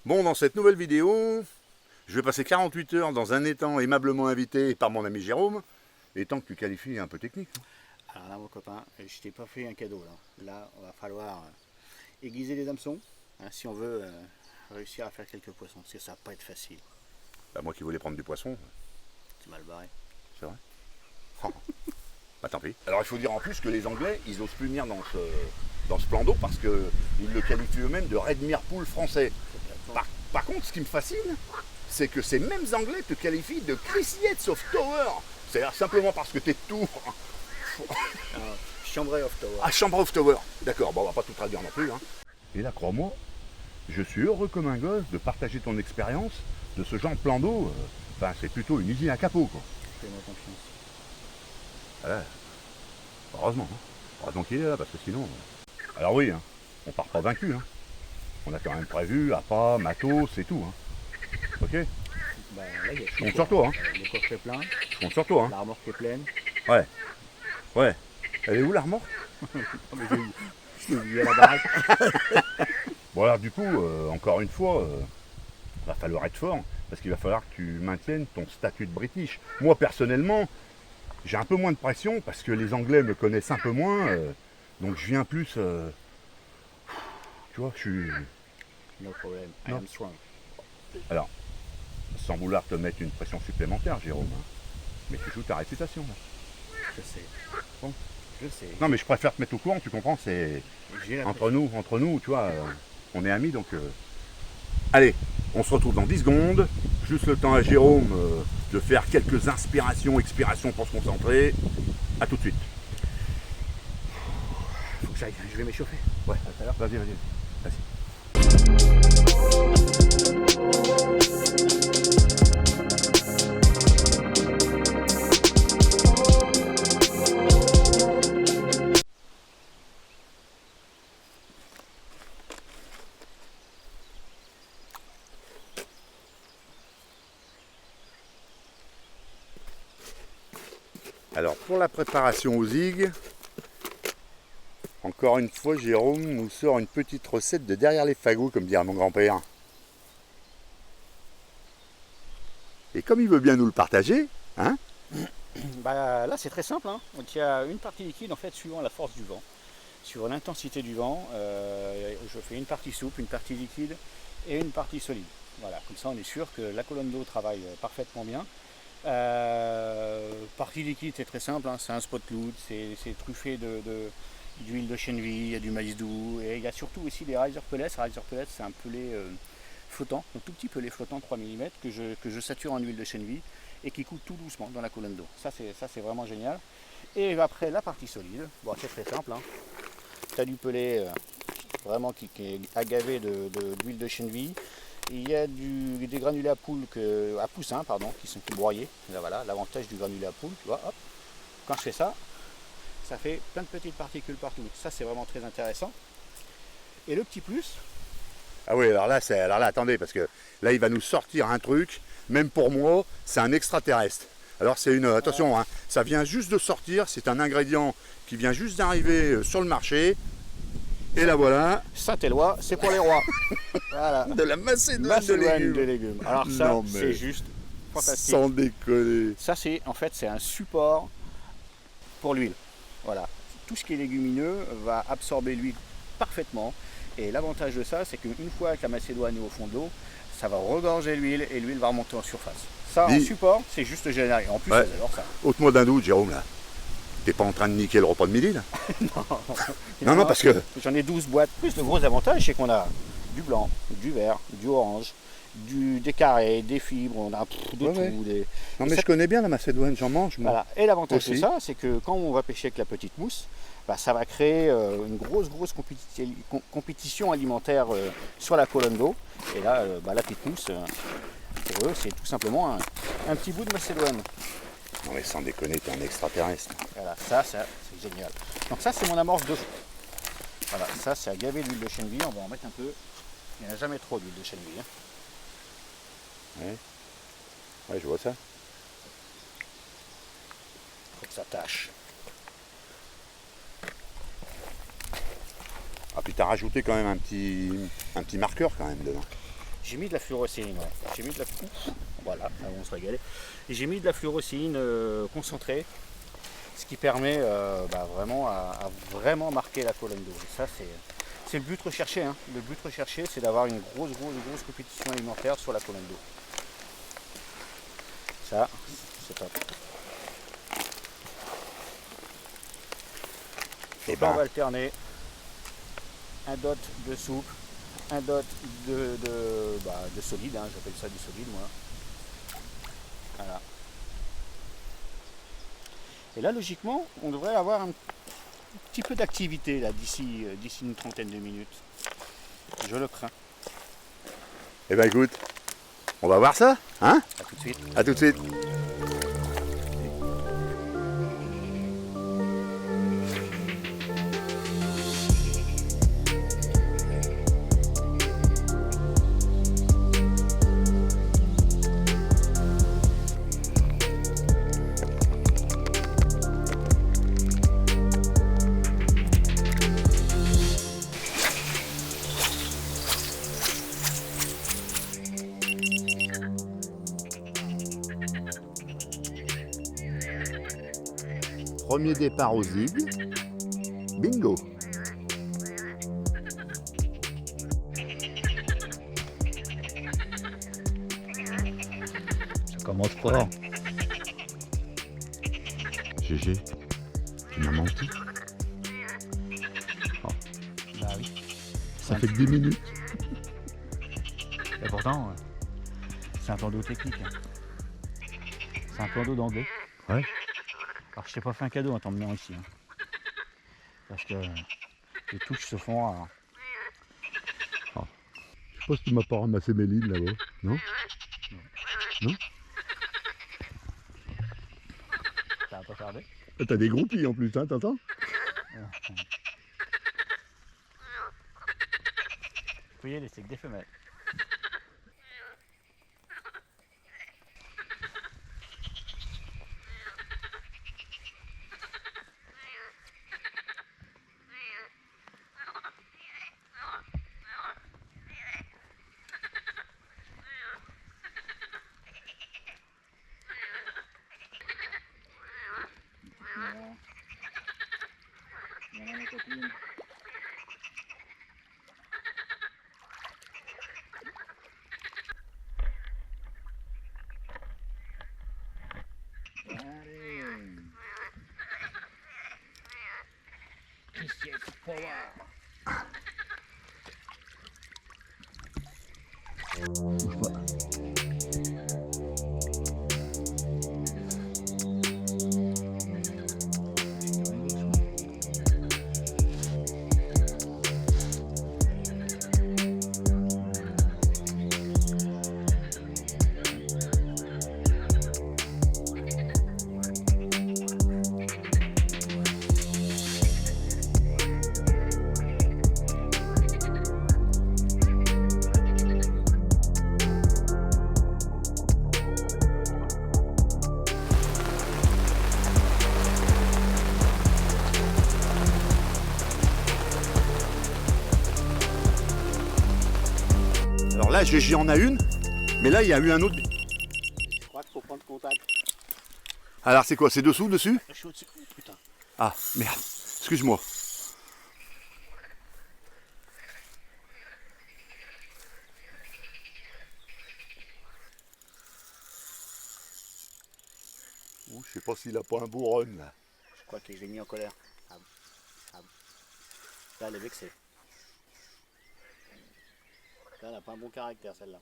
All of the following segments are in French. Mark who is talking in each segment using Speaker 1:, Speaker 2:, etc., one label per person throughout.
Speaker 1: Bon, dans cette nouvelle vidéo, je vais passer 48 heures dans un étang aimablement invité par mon ami Jérôme, étang que tu qualifies un peu technique.
Speaker 2: Alors là, mon copain, je t'ai pas fait un cadeau là. Là, on va falloir aiguiser les hameçons si on veut réussir à faire quelques poissons, parce que ça va pas être facile.
Speaker 1: Bah, moi qui voulais prendre du poisson,
Speaker 2: C'est mal barré.
Speaker 1: c'est vrai. Oh. Bah tant pis. Alors il faut dire en plus que les Anglais, ils osent plus venir dans ce plan d'eau parce qu'ils le qualifient eux-mêmes de Red Pool français. Par contre, ce qui me fascine, c'est que ces mêmes Anglais te qualifient de Chris of Tower. C'est-à-dire simplement parce que t'es de Tours.
Speaker 2: Chambray of Tower.
Speaker 1: Ah, Chambre of Tower. D'accord, bon, on va pas tout traduire non plus. Hein. Et là, crois-moi, je suis heureux comme un gosse de partager ton expérience de ce genre de plan d'eau. Enfin, c'est plutôt une usine à capot, quoi.
Speaker 2: Fais-moi confiance.
Speaker 1: Ouais. Heureusement. Hein. Heureusement qu'il est là, parce que sinon... Alors oui, hein, on part pas vaincu. Hein. On a quand même prévu, appât, matos, c'est tout. Hein. Ok.
Speaker 2: Bah, là, il y a
Speaker 1: Je compte sur toi. Hein.
Speaker 2: Le coffre est plein,
Speaker 1: Je compte sur toi. Hein.
Speaker 2: la remorque est pleine.
Speaker 1: Ouais. Ouais. Elle est où la remorque?
Speaker 2: Je l'ai oublié à la baraque.
Speaker 1: Bon alors du coup, encore une fois, va falloir être fort, parce qu'il va falloir que tu maintiennes ton statut de British. Moi personnellement, j'ai un peu moins de pression, parce que les Anglais me connaissent un peu moins, donc je viens plus... tu vois, je suis...
Speaker 2: No problem, I
Speaker 1: Non.
Speaker 2: am strong.
Speaker 1: Alors, sans vouloir te mettre une pression supplémentaire, Jérôme, hein, mais tu joues ta réputation. Là.
Speaker 2: Je sais.
Speaker 1: Bon.
Speaker 2: Je sais.
Speaker 1: Non mais je préfère te mettre au courant, tu comprends, c'est...
Speaker 2: J'ai la
Speaker 1: Entre nous, tu vois, on est amis, donc... Allez, on se retrouve dans 10 secondes. Juste le temps à Jérôme de faire quelques inspirations, expirations pour se concentrer. A tout de suite.
Speaker 2: Faut que j'aille, je vais m'échauffer.
Speaker 1: Ouais,
Speaker 2: À tout à l'heure.
Speaker 1: vas-y. Alors pour la préparation aux zig, encore une fois Jérôme nous sort une petite recette de derrière les fagots, comme dirait mon grand-père. Et comme il veut bien nous le partager, hein,
Speaker 2: Bah, là c'est très simple, hein. Donc, il y a une partie liquide en fait suivant la force du vent, suivant l'intensité du vent. Je fais une partie souple, une partie liquide et une partie solide. Voilà, comme ça on est sûr que la colonne d'eau travaille parfaitement bien. Partie liquide c'est très simple, hein. C'est un spot cloud, c'est truffé d'huile de chènevis, il y a du maïs doux et il y a surtout aussi des riser pellets. Riser pellets c'est un pellet flottant, un tout petit pellet flottant 3 mm que je sature en huile de chènevis et qui coule tout doucement dans la colonne d'eau. Ça c'est vraiment génial. Et après la partie solide, bon, c'est très simple. Hein. Tu as du pellet vraiment qui est agavé d'huile de chènevis. Il y a des granulés à poussin qui sont broyés. Là voilà, l'avantage du granulé à poule, tu vois, hop. Quand je fais ça, ça fait plein de petites particules partout. Ça c'est vraiment très intéressant. Et le petit plus,
Speaker 1: ah oui, alors là, attendez, parce que là, il va nous sortir un truc, même pour moi, c'est un extraterrestre. Alors c'est une, attention, hein, ça vient juste de sortir, c'est un ingrédient qui vient juste d'arriver sur le marché. Et là voilà.
Speaker 2: Saint-Éloi, c'est pour les rois. Voilà.
Speaker 1: De la macédoine
Speaker 2: Macédoine
Speaker 1: de légumes.
Speaker 2: Alors ça,
Speaker 1: Non, mais
Speaker 2: c'est juste fantastique.
Speaker 1: sans déconner.
Speaker 2: Ça c'est un support pour l'huile. Voilà. Tout ce qui est légumineux va absorber l'huile parfaitement. Et l'avantage de ça, c'est qu'une fois que la macédoine est au fond de l'eau, ça va regorger l'huile et l'huile va remonter en surface. Ça, en support, c'est juste génial. Et en plus,
Speaker 1: ouais.
Speaker 2: ils adorent ça.
Speaker 1: Ôte-moi d'un doute, Jérôme, là. T'es pas en train de niquer le repas de midi, là? Non, parce que...
Speaker 2: J'en ai 12 boîtes. Plus, le gros avantage, c'est qu'on a du blanc, du vert, du orange, des carrés, des fibres, on a de tout.
Speaker 1: Ouais.
Speaker 2: Des...
Speaker 1: Non, mais je connais bien la macédoine, j'en mange, moi.
Speaker 2: Voilà. Et l'avantage
Speaker 1: aussi
Speaker 2: de ça, c'est que quand on va pêcher avec la petite mousse, bah, ça va créer une grosse compétition alimentaire sur la colonne d'eau. Et là, la petite mousse, pour eux, c'est tout simplement un petit bout de macédoine.
Speaker 1: Non mais sans déconner, t'es un extraterrestre.
Speaker 2: Voilà, ça c'est génial. Donc ça c'est mon amorce de fond. Voilà, ça c'est à gaver d'huile de chènevis, on va en mettre un peu. Il n'y en a jamais trop d'huile de chènevis. Hein.
Speaker 1: Ouais, je vois ça.
Speaker 2: Faut que ça tâche.
Speaker 1: Ah puis t'as rajouté quand même un petit marqueur quand même dedans.
Speaker 2: J'ai mis de la fluorocéine, ouais. J'ai mis de la voilà, on se régalait. Et j'ai mis de la fluorocéine concentrée, ce qui permet vraiment à vraiment marquer la colonne d'eau. Et ça, c'est le but recherché. Hein. Le but recherché, c'est d'avoir une grosse compétition alimentaire sur la colonne d'eau. Ça, c'est top. Et ben, on va alterner un dot de souple, un dot de solide, hein, j'appelle ça du solide moi. Voilà. Et là logiquement on devrait avoir un petit peu d'activité là d'ici une trentaine de minutes. Je le crains.
Speaker 1: Eh ben écoute, on va voir ça, hein?
Speaker 2: A tout de suite.
Speaker 1: À tout de suite. Premier départ au zig. Bingo.
Speaker 2: Ça commence fort.
Speaker 1: GG, tu m'as menti.
Speaker 2: Oh. Bah oui.
Speaker 1: Ça fait que 10 minutes.
Speaker 2: Et pourtant, c'est un plan d'eau technique. Hein. C'est un plan d'eau d'anglais.
Speaker 1: Ouais.
Speaker 2: Alors je t'ai pas fait un cadeau en t'emmenant ici. Hein. Parce que les touches se font rares.
Speaker 1: Oh. Je sais pas si tu m'as pas ramassé mes lignes là-bas, non? Non?
Speaker 2: Ça va pas tarder.
Speaker 1: T'as des groupies en plus, hein, t'entends?
Speaker 2: Faut y aller, c'est que des femelles.
Speaker 1: Alors là, GG en a une, mais là, il y a eu un autre.
Speaker 2: Je crois qu'il faut prendre contact.
Speaker 1: Alors, c'est quoi? C'est dessous, dessus?
Speaker 2: Je suis au-dessus. Putain.
Speaker 1: Ah, merde. Excuse-moi. Oh, je sais pas s'il a pas un beau run, là.
Speaker 2: Je crois que je l'ai mis en colère. Ah. Ah. Là, elle est vexée. Là, elle n'a pas un bon caractère, celle-là.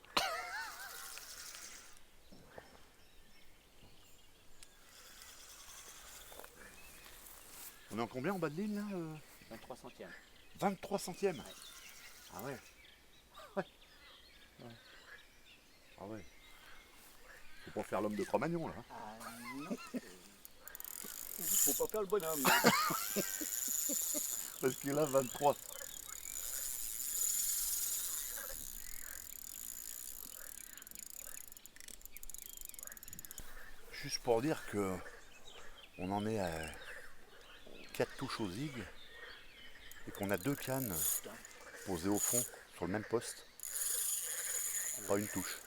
Speaker 1: On est en combien en bas de l'île, là
Speaker 2: 23 centièmes.
Speaker 1: 23 centièmes.
Speaker 2: Ouais.
Speaker 1: Ah ouais. Ouais. Ah ouais. Faut pas faire l'homme de Cro-Magnon, là.
Speaker 2: Ah non. Faut pas faire le bonhomme.
Speaker 1: Parce que là, 23. Juste pour dire que on en est à 4 touches au zig et qu'on a 2 cannes posées au fond sur le même poste. Pas une touche.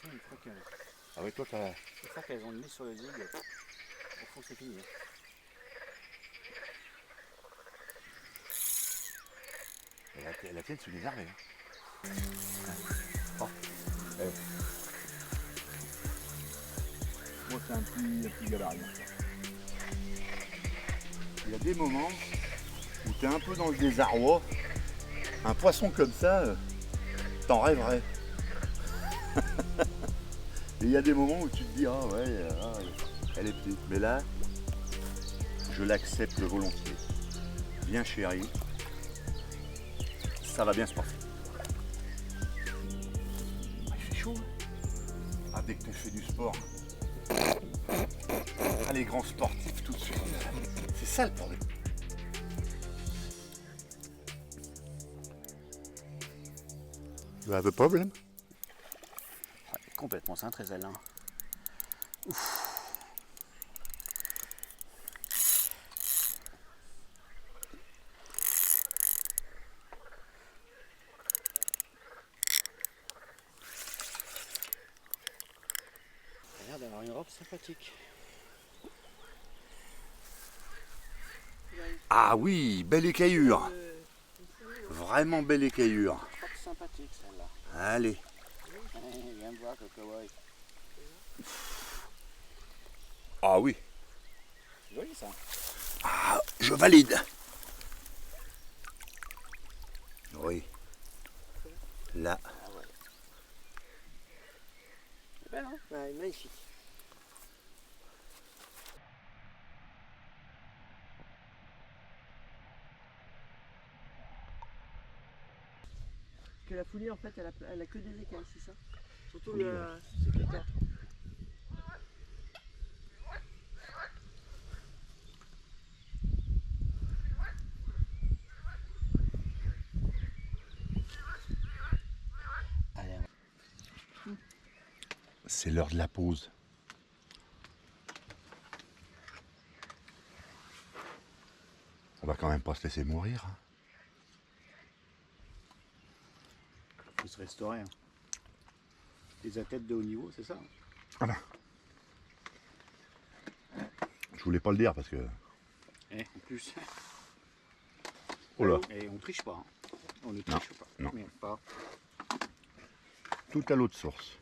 Speaker 2: C'est une fois qu'elles
Speaker 1: Ah oui, toi, t'as...
Speaker 2: ont le nez sur le zig, au fond c'est fini.
Speaker 1: La tienne, c'est des armées. Oh.
Speaker 2: Moi c'est un petit gabarit.
Speaker 1: Il y a des moments où tu es un peu dans le désarroi. Un poisson comme ça, t'en rêverais. Et il y a des moments où tu te dis, ah ouais, elle est petite. Mais là, je l'accepte volontiers. Bien chérie, ça va bien se passer. Ah, il fait chaud. Ah, dès que tu fais du sport. Ah, les grands sportifs tout de suite. C'est ça le problème. You have a problem?
Speaker 2: Complètement, c'est un trésor. Hein. Ça a l'air d'avoir une robe sympathique.
Speaker 1: Ah oui, belle écaillure. Vraiment belle écaillure.
Speaker 2: Je crois que c'est sympathique celle-là.
Speaker 1: Allez.
Speaker 2: Viens me voir, Cocoboy.
Speaker 1: Ah oui.
Speaker 2: Joli ça.
Speaker 1: Ah, je valide. Oui. Là.
Speaker 2: Ah ouais. C'est belle, hein? Ouais, magnifique.
Speaker 3: Que la poulie en fait elle a que des écailles, c'est ça? Surtout
Speaker 1: Oui,
Speaker 3: ce critère.
Speaker 2: Allez,
Speaker 1: C'est l'heure de la pause. On va quand même pas se laisser mourir. Hein.
Speaker 2: faut se restaurer. Hein. Les athlètes de haut niveau, c'est ça? Hein.
Speaker 1: Ah ben. Je voulais pas le dire parce que...
Speaker 2: En plus.
Speaker 1: Oh là.
Speaker 2: Et on triche pas. Hein. On ne triche pas.
Speaker 1: non.
Speaker 2: Mais pas.
Speaker 1: Tout à l'autre source.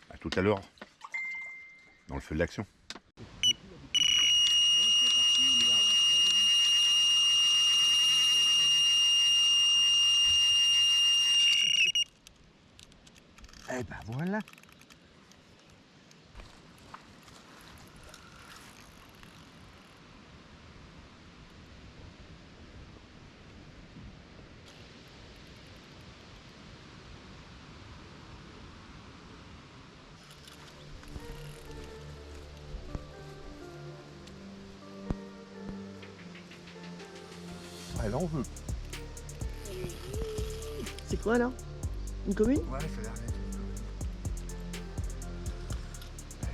Speaker 1: À tout à l'heure. Dans le feu de l'action. Eh ben voilà. Elle en veut.
Speaker 3: C'est quoi là? Une commune?
Speaker 1: Ouais, ça a l'air d'être.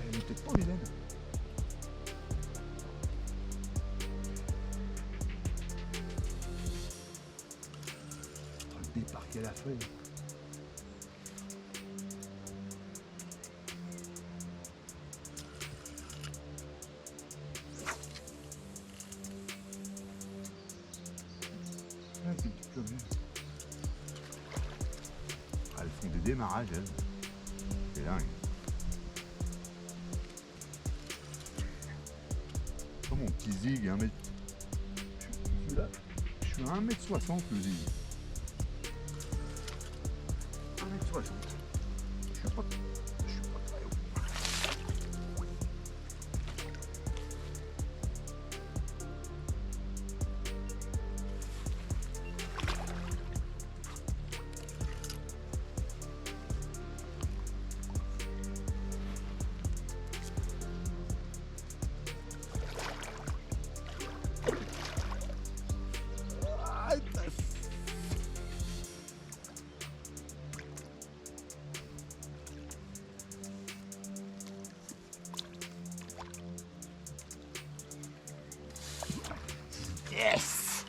Speaker 1: Elle est peut-être pas vilaine. Oh, le départ qu'elle a fait. Ah, c'est une petite commune. Elles font des démarrages, elles. C'est dingue. Comme mon petit zig, 1 mètre. Je suis à 1m60 le zig. 1m60. Je suis pas très haut. Yes.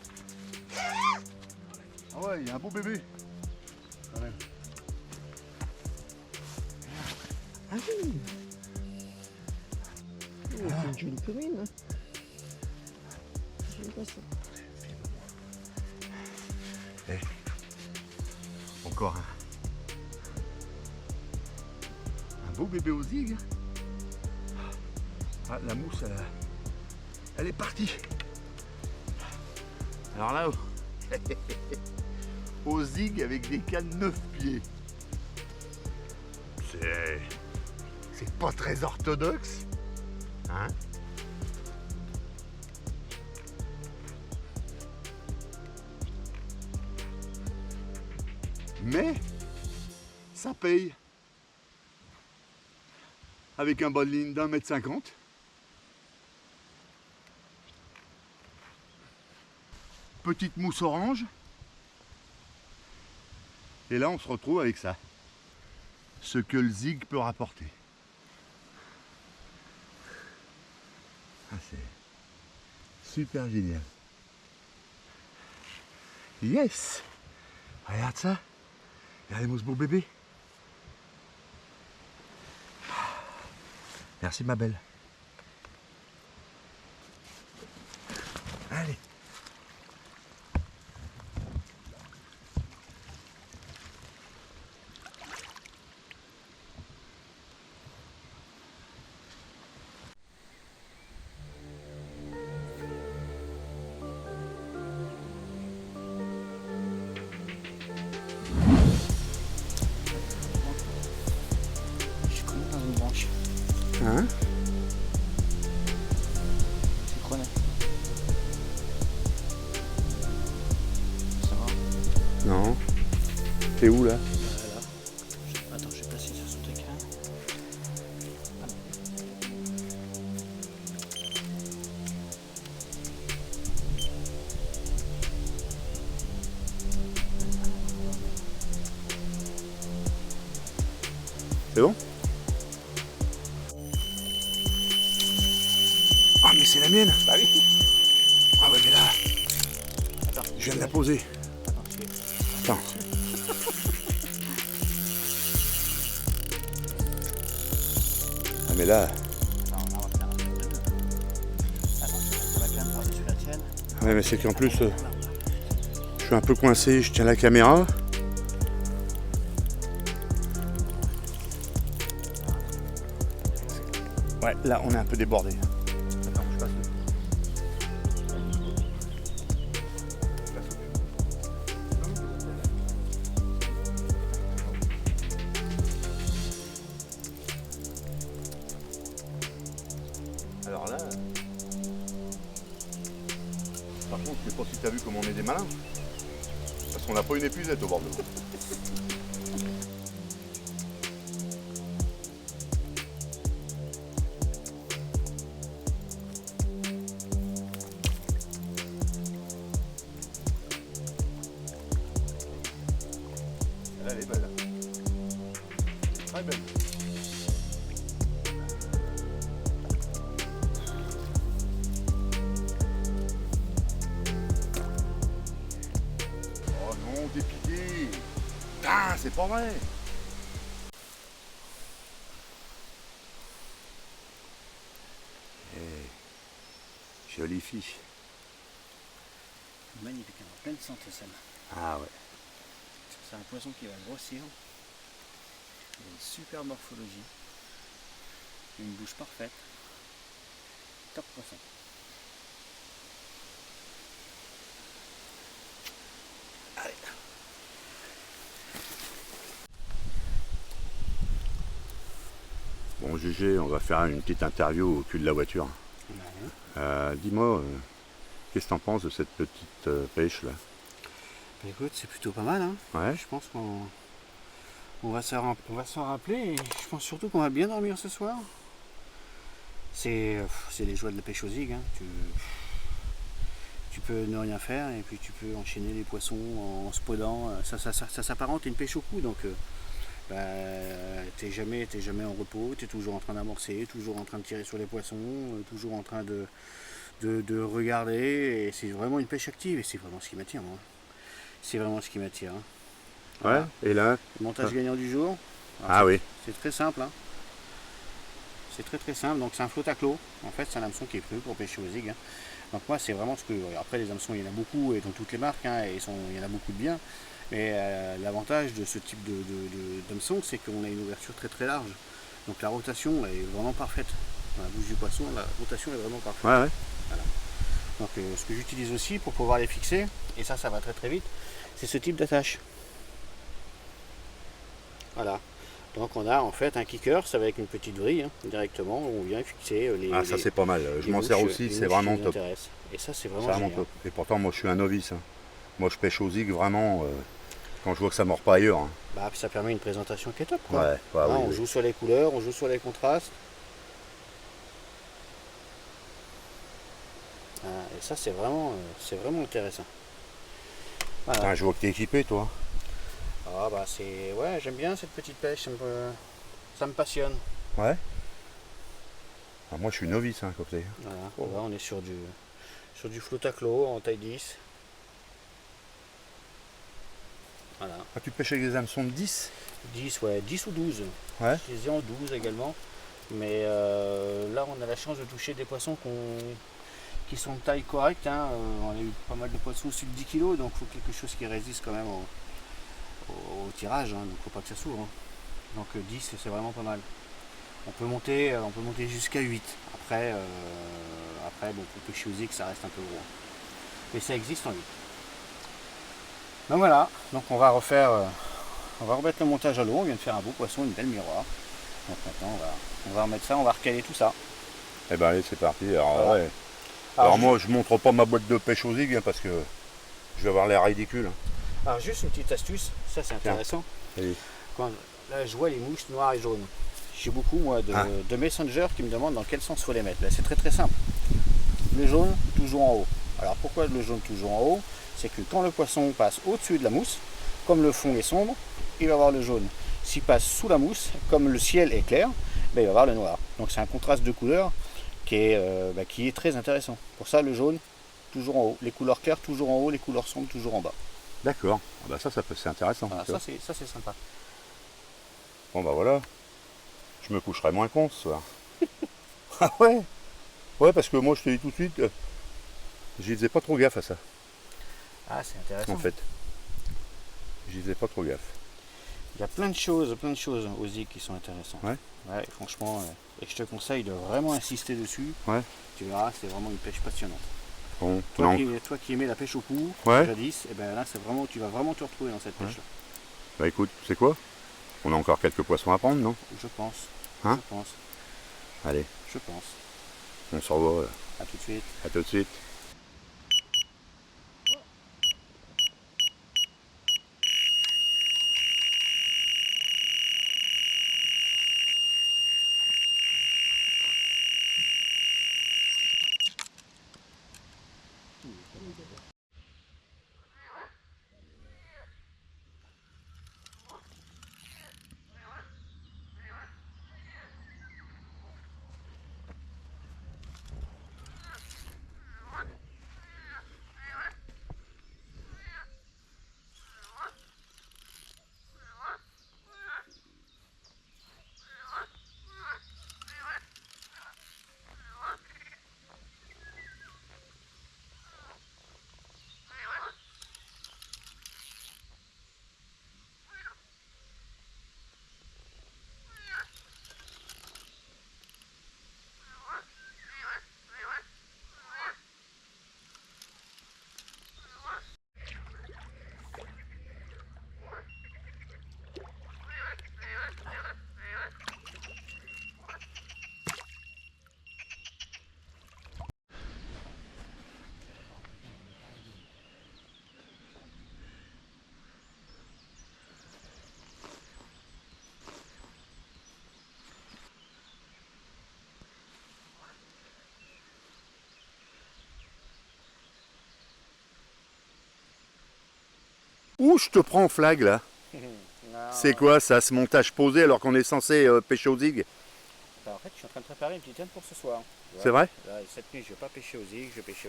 Speaker 1: Ah ouais, il y a un beau bébé. Quand même.
Speaker 3: Ah oui. C'est une jolie commune. Hein. Je sais pas ça.
Speaker 1: Encore un beau bébé aux zig. Ah, la mousse, elle est partie. Alors là, aux zig avec des cannes 9 pieds. C'est pas très orthodoxe. Hein? Mais ça paye. Avec un bas de ligne d'1,50 m. Petite mousse orange. Et là on se retrouve avec ça. Ce que le zig peut rapporter. Ah, c'est super génial. Yes! Regarde ça. Regardez-moi ce beau bébé. Merci ma belle. Allez.
Speaker 2: Je suis connu dans une branche.
Speaker 1: Hein?
Speaker 2: C'est chroné. Ça va?
Speaker 1: Non. T'es où là?
Speaker 2: Voilà. Attends, je vais passer sur ce truc là.
Speaker 1: C'est bon? Ah mais c'est la mienne!
Speaker 2: Bah oui.
Speaker 1: Ah ouais mais là,
Speaker 2: Attends,
Speaker 1: je viens de la poser.
Speaker 2: Attends, je vais-
Speaker 1: Attends. Ah mais là,
Speaker 2: Attends, on va faire un truc de deux. Attends, je passe la canne par-dessus la tienne.
Speaker 1: ouais mais c'est qu'en plus, je suis un peu coincé, je tiens la caméra. Ouais, là on est un peu débordé.
Speaker 2: Attends, je passe le.
Speaker 1: Alors là, par contre, je sais pas si t'as vu comment on est des malins. Parce qu'on n'a pas une épuisette au bord de l'eau. Elle est belle. Très belle. Oh non, dépiqué. Ah, c'est pas vrai. Jolie fille.
Speaker 2: Magnifique, en pleine santé celle-là.
Speaker 1: Ah ouais.
Speaker 2: C'est un poisson qui va grossir. Il a une super morphologie. Une bouche parfaite. Top poisson.
Speaker 1: Bon GG, on va faire une petite interview au cul de la voiture. Dis-moi, qu'est-ce que t'en penses de cette petite pêche là?
Speaker 2: Écoute, c'est plutôt pas mal. Hein.
Speaker 1: Ouais.
Speaker 2: Je pense qu'on va s'en rappeler. Et je pense surtout qu'on va bien dormir ce soir. C'est les joies de la pêche aux zig. Hein. Tu peux ne rien faire et puis tu peux enchaîner les poissons en spodant. Ça s'apparente à une pêche au cou. Donc t'es jamais en repos. Tu es toujours en train d'amorcer, toujours en train de tirer sur les poissons, toujours en train de de regarder, et c'est vraiment une pêche active, et c'est vraiment ce qui m'attire, moi. C'est vraiment ce qui m'attire. Hein. Voilà.
Speaker 1: Ouais, et là.
Speaker 2: Le montage gagnant du jour. Alors,
Speaker 1: Ah oui.
Speaker 2: C'est très simple. Hein. C'est très simple. Donc c'est un flotte à clos. En fait, c'est un hameçon qui est prévu pour pêcher aux zig. Hein. Donc moi, c'est vraiment ce que. Après, les hameçons, il y en a beaucoup, et dans toutes les marques, hein, et il y en a beaucoup de biens. Mais l'avantage de ce type d'hameçon, c'est qu'on a une ouverture très large. Donc la rotation est vraiment parfaite. Dans la bouche du poisson, la rotation est vraiment parfaite.
Speaker 1: Ouais.
Speaker 2: Voilà. Donc ce que j'utilise aussi pour pouvoir les fixer, et ça va très vite, c'est ce type d'attache. Voilà. Donc on a en fait un kicker, ça va avec une petite vrille, hein, directement, où on vient fixer les.
Speaker 1: Ah, ça c'est pas mal. Je m'en sers aussi, c'est vraiment top.
Speaker 2: Et ça c'est vraiment,
Speaker 1: vraiment top. Et pourtant, moi je suis un novice. Hein. Moi je pêche aux zig vraiment quand je vois que ça mord pas ailleurs. Hein.
Speaker 2: Bah, ça permet une présentation qui est top. Quoi.
Speaker 1: Ouais,
Speaker 2: Là, on joue sur les couleurs, on joue sur les contrastes. Et ça c'est vraiment intéressant. Voilà.
Speaker 1: Ah, je vois que t'es équipé toi.
Speaker 2: Ah bah ouais, j'aime bien cette petite pêche, ça me passionne.
Speaker 1: Ouais. Ah, moi je suis novice hein, comme c'est.
Speaker 2: Voilà. Là, on est sur du flotte à clos en taille 10. Voilà.
Speaker 1: Ah, tu pêches avec des hameçons de 10
Speaker 2: 10, ouais, 10 ou 12.
Speaker 1: Ouais.
Speaker 2: Je les ai en 12 également. Mais là, on a la chance de toucher des poissons qui sont de taille correcte. Hein. On a eu pas mal de poissons au-dessus de 10 kg, donc il faut quelque chose qui résiste quand même au tirage. Hein. Donc il ne faut pas que ça s'ouvre. Hein. Donc 10, c'est vraiment pas mal. On peut monter jusqu'à 8. Après, bon, pour pêcher aux zig, ça reste un peu gros. Mais ça existe en 8. Donc voilà, donc on va remettre le montage à l'eau. On vient de faire un beau poisson, une belle miroir. Donc maintenant on va remettre ça, on va recaler tout ça.
Speaker 1: Eh ben allez, c'est parti. Alors,
Speaker 2: voilà.
Speaker 1: ouais. Alors moi je montre pas ma boîte de pêche aux zig hein, parce que je vais avoir l'air ridicule.
Speaker 2: Alors juste une petite astuce, ça c'est intéressant.
Speaker 1: Oui.
Speaker 2: Quand là je vois les mouches noires et jaunes. J'ai beaucoup moi de messengers qui me demandent dans quel sens il faut les mettre. Là, c'est très simple. Le jaune toujours en haut. Alors pourquoi le jaune toujours en haut? C'est que quand le poisson passe au-dessus de la mousse, comme le fond est sombre, il va avoir le jaune. S'il passe sous la mousse, comme le ciel est clair, ben, il va avoir le noir. Donc c'est un contraste de couleurs qui est très intéressant. Pour ça le jaune toujours en haut, les couleurs claires toujours en haut, les couleurs sombres toujours en bas.
Speaker 1: D'accord. Ah bah ça c'est intéressant.
Speaker 2: Voilà, ça c'est sympa.
Speaker 1: Bon bah voilà. Je me coucherai moins con ce soir. Ah ouais. Ouais parce que moi je te dis tout de suite, j'y faisais pas trop gaffe à ça.
Speaker 2: Ah c'est intéressant.
Speaker 1: En fait. J'y faisais pas trop gaffe.
Speaker 2: Il y a plein de choses aux zig qui sont intéressantes.
Speaker 1: Ouais.
Speaker 2: Ouais, franchement, et je te conseille de vraiment insister dessus.
Speaker 1: Ouais.
Speaker 2: Tu verras, c'est vraiment une pêche passionnante.
Speaker 1: Bon,
Speaker 2: Toi qui aimais la pêche au coup,
Speaker 1: ouais.
Speaker 2: jadis, et ben là tu vas vraiment te retrouver dans cette pêche-là.
Speaker 1: Bah écoute, tu sais quoi? On a encore quelques poissons à prendre, non?
Speaker 2: Je pense.
Speaker 1: Hein?
Speaker 2: Je pense.
Speaker 1: Allez.
Speaker 2: Je pense.
Speaker 1: On se revoit.
Speaker 2: À tout de suite.
Speaker 1: À tout de suite. Ouh, je te prends en flag là. C'est quoi ça, ce montage posé alors qu'on est censé pêcher aux zig?
Speaker 2: Alors fait, je suis en train de préparer une petite canne pour ce soir.
Speaker 1: C'est vrai?
Speaker 2: Là, cette nuit, je vais pas pêcher au zig, je vais pêcher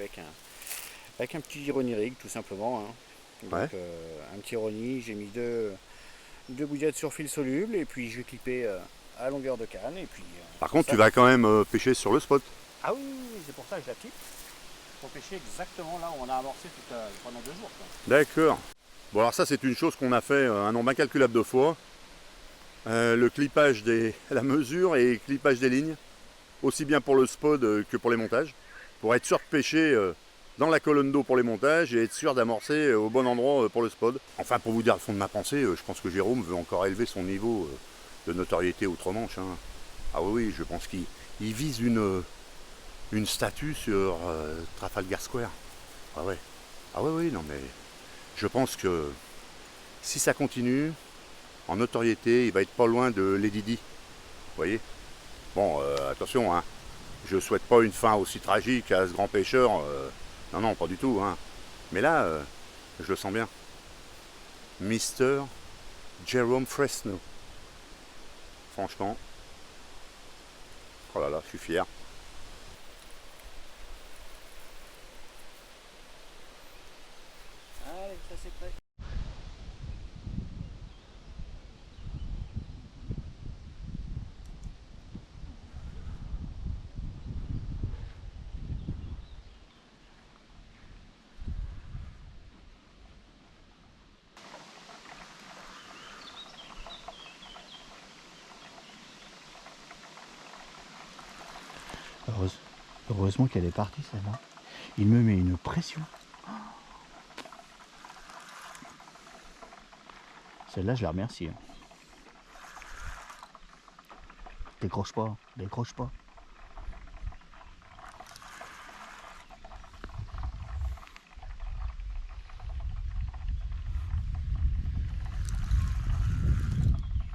Speaker 2: avec un petit Ronnie rig, tout simplement. Hein. Donc,
Speaker 1: Ouais.
Speaker 2: un petit Ronnie, j'ai mis deux bouillettes sur fil soluble, et puis je vais clipper à longueur de canne. Et puis,
Speaker 1: Par contre,
Speaker 2: ça-
Speaker 1: tu vas quand même pêcher sur le spot.
Speaker 2: Ah oui, oui, oui, c'est pour ça que je la clip. Pour pêcher exactement là où on a amorcé pendant 2 jours. Quoi.
Speaker 1: D'accord. Bon, alors ça, c'est une chose qu'on a fait un nombre incalculable de fois. Le clippage la mesure et le clippage des lignes, aussi bien pour le spot que pour les montages, pour être sûr de pêcher dans la colonne d'eau pour les montages et être sûr d'amorcer au bon endroit pour le spot. Enfin, pour vous dire le fond de ma pensée, je pense que Jérôme veut encore élever son niveau de notoriété outre-Manche. Hein. Ah oui, je pense qu'il vise une statue sur Trafalgar Square. Ah ouais. Ah oui, non mais je pense que si ça continue, en notoriété, il va être pas loin de Lady Di. Vous voyez? Bon, attention, hein. Je souhaite pas une fin aussi tragique à ce grand pêcheur. Non, pas du tout. Hein. Mais là, je le sens bien. Mr. Jérôme Fresno. Franchement. Oh là là, je suis fier.
Speaker 2: Allez, ça c'est prêt. Heureusement qu'elle est partie celle-là. Il me met une pression. Celle-là, je la remercie. Hein. Décroche pas, décroche pas.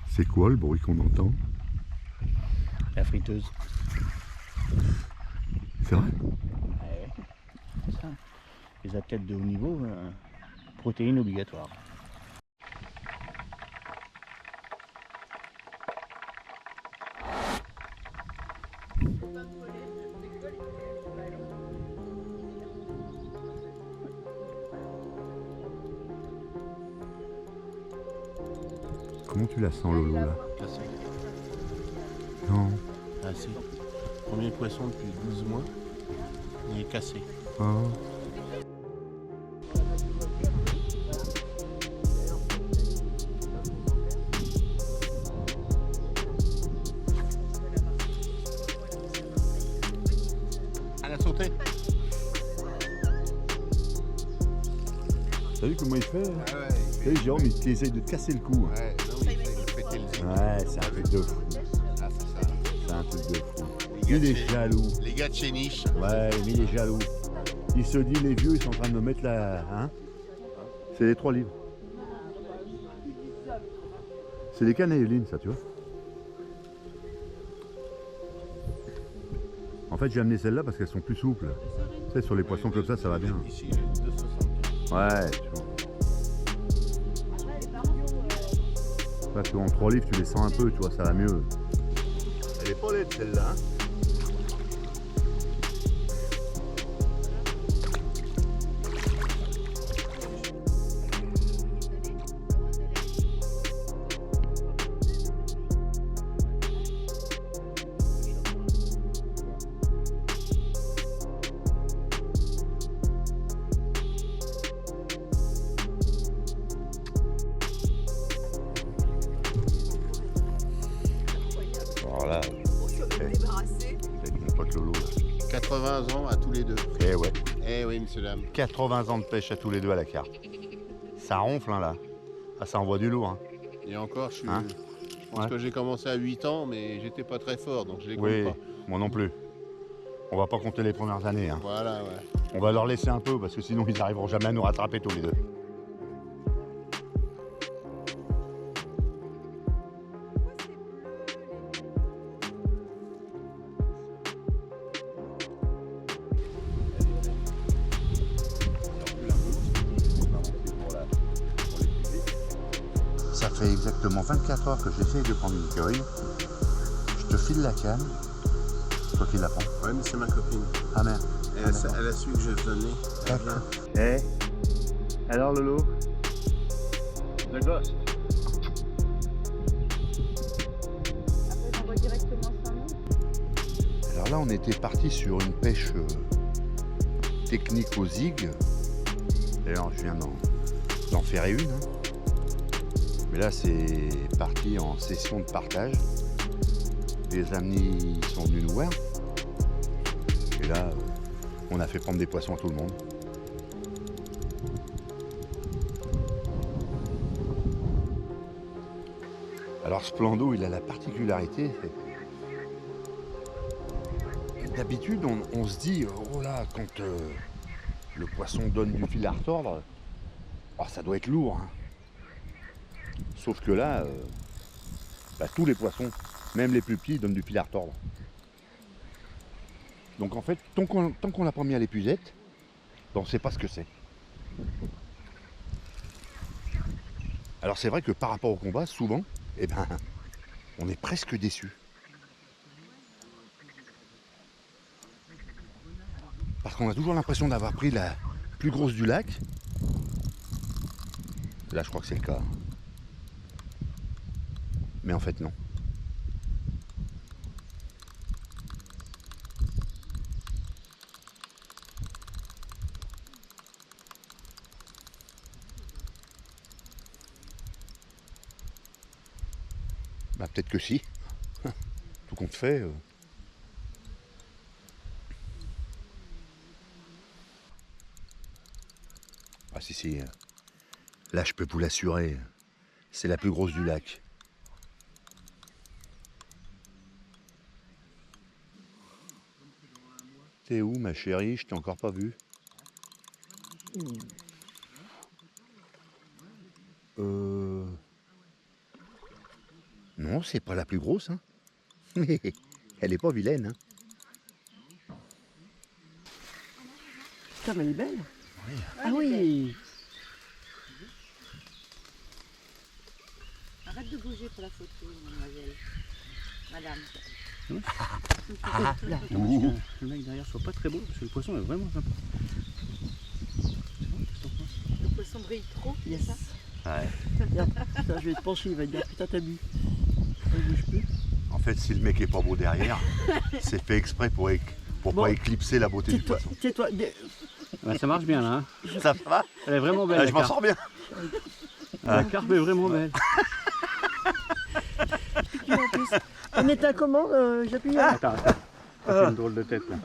Speaker 1: C'est quoi le bruit qu'on entend?
Speaker 2: La friteuse.
Speaker 1: C'est vrai?
Speaker 2: C'est ça. Les athlètes de haut niveau, protéines obligatoires.
Speaker 1: Comment tu la sens, Lolo, là?
Speaker 4: Cassé.
Speaker 1: Non.
Speaker 4: Ah si. Premier poisson depuis 12 mois. Il est cassé.
Speaker 1: Ah.
Speaker 4: Elle a sauté.
Speaker 1: T'as vu comment il fait?
Speaker 4: Ah ouais,
Speaker 1: T'as vu, Jérôme, il essaye de te casser le cou.
Speaker 4: ouais, non, il essaie de péter le zip.
Speaker 1: Ouais, c'est un truc de fou.
Speaker 4: Ah, c'est ça.
Speaker 1: C'est un truc de fou.
Speaker 4: Les gars
Speaker 1: Il
Speaker 4: de
Speaker 1: est
Speaker 4: chez-
Speaker 1: jaloux.
Speaker 4: Les gars de chez Niche.
Speaker 1: Ouais, mais il est jaloux. Il se dit, les vieux, ils sont en train de me mettre la... Hein? C'est les 3 livres. C'est des cannes à Evelyne, ça, tu vois. En fait, j'ai amené celles-là parce qu'elles sont plus souples. Tu sais, sur les poissons comme ça va bien.
Speaker 4: Ici, il est 2,75.
Speaker 1: Ouais, tu vois. Parce qu'en 3 livres, tu les sens un peu, tu vois, ça va mieux. Elle est pas laide, celle-là. Hein. Voilà, avec mon pote Lolo. Là.
Speaker 4: 80 ans à tous les deux.
Speaker 1: Eh ouais,
Speaker 4: Eh oui, messieurs, dames.
Speaker 1: 80 ans de pêche à tous les deux à la carte. Ça ronfle, hein, là. Ah, ça envoie du lourd. Hein.
Speaker 4: Et encore, je
Speaker 1: Hein
Speaker 4: pense
Speaker 1: Ouais.
Speaker 4: que j'ai commencé à 8 ans, mais j'étais pas très fort, donc je les compte
Speaker 1: Oui,
Speaker 4: pas.
Speaker 1: moi non plus. On va pas compter les premières années. Hein.
Speaker 4: Voilà, ouais.
Speaker 1: On va leur laisser un peu parce que sinon ils n'arriveront jamais à nous rattraper tous les deux. Ça fait exactement 24 heures que j'essaye de prendre une cueille. Je te file la canne Toi qui la prends.
Speaker 4: Ouais, mais c'est ma copine.
Speaker 1: Ah merde.
Speaker 4: Et elle a su que je venais. Elle vient.
Speaker 2: Eh, alors Lolo? Le gosse.
Speaker 5: Après, j'envoie directement 5 000.
Speaker 1: Alors là, on était parti sur une pêche technique au zig. D'ailleurs, je viens d'en faire une. Hein. Mais là, c'est parti en session de partage. Les amis sont venus nous voir. Et là, on a fait prendre des poissons à tout le monde. Alors ce plan d'eau, il a la particularité. D'habitude, on se dit, oh là, quand le poisson donne du fil à retordre, oh, ça doit être lourd. Hein. Sauf que là, tous les poissons, même les plus petits, donnent du fil à retordre. Donc en fait, tant qu'on l'a pas mis à l'épuisette, on ne sait pas ce que c'est. Alors c'est vrai que par rapport au combat, souvent, eh ben, on est presque déçu. Parce qu'on a toujours l'impression d'avoir pris la plus grosse du lac. Là, je crois que c'est le cas. Mais en fait, non. Bah, peut-être que si. Tout compte fait. Ah si. Là, je peux vous l'assurer. C'est la plus grosse du lac. T'es où, ma chérie? Je t'ai encore pas vue. Non, c'est pas la plus grosse, hein. Mais elle est pas vilaine, hein.
Speaker 3: Putain, mais elle est belle.
Speaker 1: Oui.
Speaker 3: Ah oui.
Speaker 5: Arrête de bouger pour la photo, mademoiselle. Madame.
Speaker 1: Ouh.
Speaker 2: Le mec derrière soit pas très beau parce que le poisson est vraiment sympa.
Speaker 5: Le poisson brille trop, c'est
Speaker 3: Yes.
Speaker 5: ça?
Speaker 1: Ouais.
Speaker 3: Regarde, putain, je vais te pencher, il va te dire putain, t'as bu. Ça bouge plus.
Speaker 1: En fait, si le mec est pas beau derrière, c'est fait exprès pour
Speaker 3: Bon.
Speaker 1: pas éclipser la beauté du
Speaker 3: Tais-toi,
Speaker 1: poisson.
Speaker 3: tais-toi.
Speaker 2: Ouais, ça marche bien là. Hein.
Speaker 1: Ça va?
Speaker 2: Elle est vraiment belle.
Speaker 1: Ah,
Speaker 2: la
Speaker 1: je m'en
Speaker 2: carpe.
Speaker 1: sors bien.
Speaker 2: La carpe est vraiment belle.
Speaker 3: Tu en plus. On est à comment j'appuie
Speaker 2: Attends. Ça fait une drôle de tête là.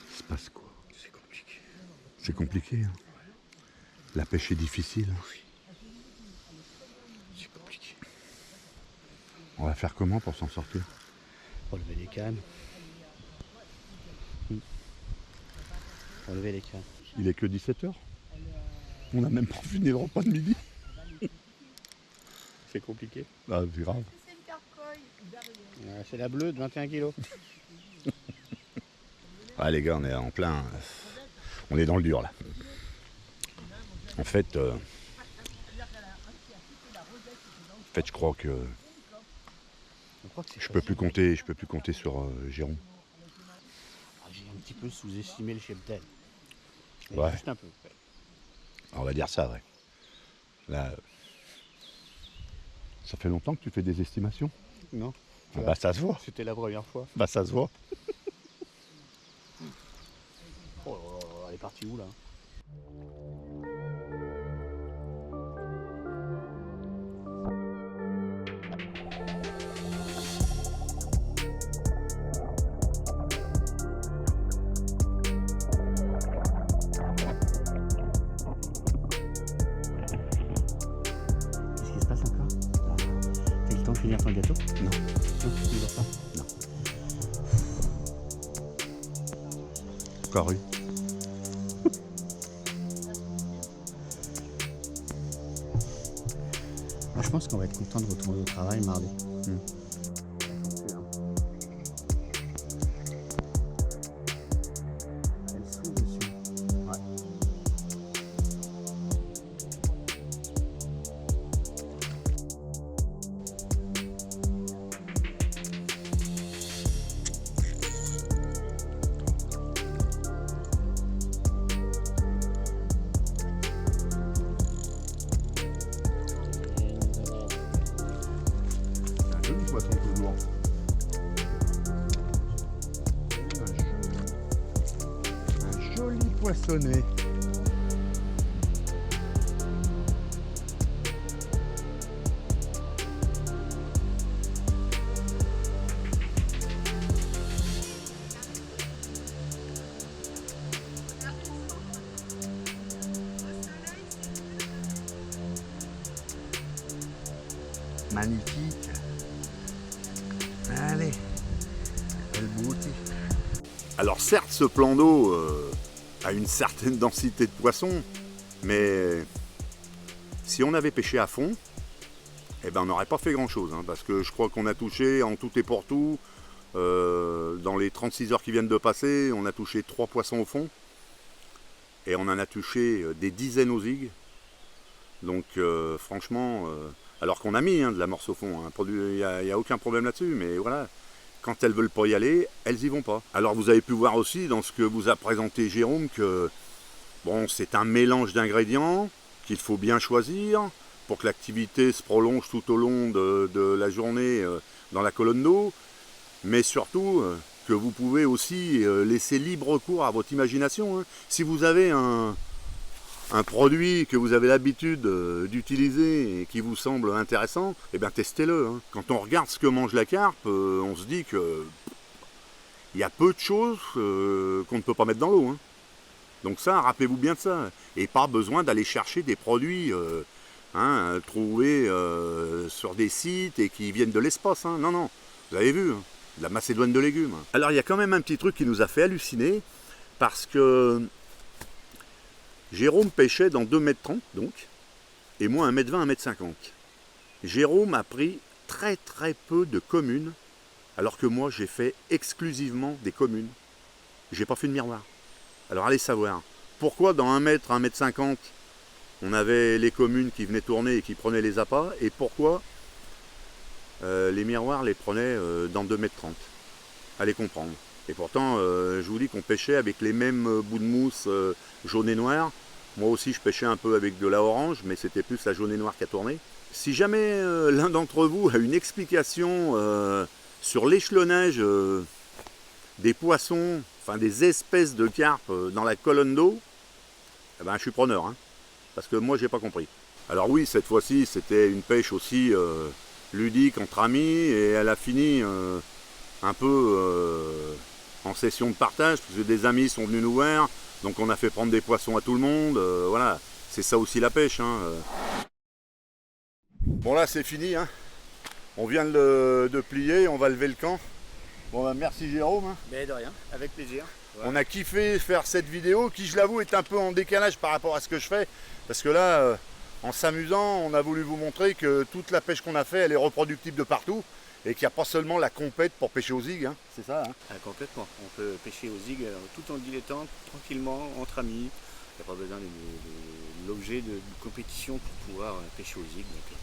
Speaker 1: Il se passe quoi? C'est compliqué. C'est compliqué, hein. La pêche est difficile.
Speaker 2: C'est compliqué.
Speaker 1: On va faire comment pour s'en sortir?
Speaker 2: Relever les cannes. Relever les cannes.
Speaker 1: Il est que 17h. On n'a même pas fini le repas de midi.
Speaker 2: C'est compliqué.
Speaker 1: Ah, c'est grave.
Speaker 2: C'est la bleue de 21 kg.
Speaker 1: Ah les gars, on est en plein... On est dans le dur là. En fait, je crois que je peux plus compter sur Jérôme.
Speaker 2: J'ai un petit peu sous-estimé le cheptel.
Speaker 1: Ouais.
Speaker 2: Juste un peu.
Speaker 1: On va dire ça, ouais. Là, ça fait longtemps que tu fais des estimations?
Speaker 2: Non.
Speaker 1: Ah bah ça se voit.
Speaker 2: C'était la première fois.
Speaker 1: Bah ça se voit.
Speaker 2: Oh là là, elle est partie où là? Qu'est-ce qui se passe encore? T'as eu le temps de finir ton gâteau?
Speaker 1: Non.
Speaker 2: Non, tu ne pas.
Speaker 1: Non. Encore une.
Speaker 2: Moi, je pense qu'on va être content de retourner au travail mardi. Elle souffle dessus. Ouais.
Speaker 6: poissonner. Magnifique. Allez, belle beauté.
Speaker 1: Alors certes, ce plan d'eau a une certaine densité de poissons, mais si on avait pêché à fond, eh ben, on n'aurait pas fait grand-chose, hein, parce que je crois qu'on a touché en tout et pour tout, dans les 36 heures qui viennent de passer, on a touché 3 poissons au fond, et on en a touché des dizaines aux zigues. Donc franchement, alors qu'on a mis de l'amorce au fond, il n'y a aucun problème là-dessus, mais voilà. Quand elles veulent pas y aller, elles y vont pas. Alors vous avez pu voir aussi dans ce que vous a présenté Jérôme que bon, c'est un mélange d'ingrédients qu'il faut bien choisir pour que l'activité se prolonge tout au long de la journée dans la colonne d'eau, mais surtout que vous pouvez aussi laisser libre cours à votre imagination. Hein. Si vous avez un produit que vous avez l'habitude d'utiliser et qui vous semble intéressant, eh bien testez-le. Hein. Quand on regarde ce que mange la carpe, on se dit que il y a peu de choses qu'on ne peut pas mettre dans l'eau. Hein. Donc ça, rappelez-vous bien de ça. Et pas besoin d'aller chercher des produits trouvés sur des sites et qui viennent de l'espace. Hein. Non, non, vous avez vu, hein. De la Macédoine de légumes. Alors il y a quand même un petit truc qui nous a fait halluciner, parce que Jérôme pêchait dans 2,30 m donc, et moi 1,20 m, 1,50 m. Jérôme a pris très très peu de communes, alors que moi j'ai fait exclusivement des communes. J'ai pas fait de miroir. Alors allez savoir, pourquoi dans 1 m, 1,50 m, on avait les communes qui venaient tourner et qui prenaient les appâts, et pourquoi les miroirs les prenaient dans 2,30 m. Allez comprendre. Et pourtant, je vous dis qu'on pêchait avec les mêmes bouts de mousse jaune et noir. Moi aussi, je pêchais un peu avec de la orange, mais c'était plus la jaune et noire qui a tourné. Si jamais l'un d'entre vous a une explication sur l'échelonnage des poissons, enfin des espèces de carpes dans la colonne d'eau, eh ben, je suis preneur, hein, parce que moi, j'ai pas compris. Alors oui, cette fois-ci, c'était une pêche aussi ludique entre amis, et elle a fini un peu en session de partage, parce que des amis sont venus nous voir, donc on a fait prendre des poissons à tout le monde, voilà, c'est ça aussi la pêche. Hein. Bon là c'est fini, hein. On vient de plier, on va lever le camp. Bon bah merci Jérôme. Hein.
Speaker 2: Mais de rien, avec plaisir. Ouais.
Speaker 1: On a kiffé faire cette vidéo, qui je l'avoue est un peu en décalage par rapport à ce que je fais, parce que là, en s'amusant, on a voulu vous montrer que toute la pêche qu'on a fait, elle est reproductible de partout. Et qu'il n'y a pas seulement la compète pour pêcher aux zigues, hein. C'est ça. Hein.
Speaker 2: Ah, complètement. On peut pêcher aux zigues tout en dilettante, tranquillement, entre amis. Il n'y a pas besoin de l'objet de compétition pour pouvoir pêcher aux zigues. Donc,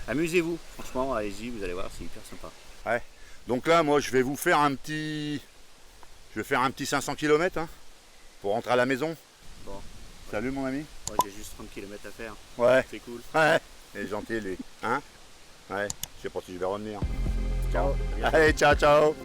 Speaker 2: amusez-vous, franchement, allez-y, vous allez voir, c'est hyper sympa.
Speaker 1: Ouais. Donc là, moi, je vais vous faire un petit... Je vais faire un petit 500 km hein, pour rentrer à la maison.
Speaker 2: Bon.
Speaker 1: Salut mon ami.
Speaker 2: Moi, j'ai juste 30 km à faire.
Speaker 1: Ouais.
Speaker 2: C'est cool.
Speaker 1: Ouais. Il est gentil lui. Hein? Ouais. Je sais pas si je vais revenir.
Speaker 2: Ciao.
Speaker 1: Allez, ciao, ciao.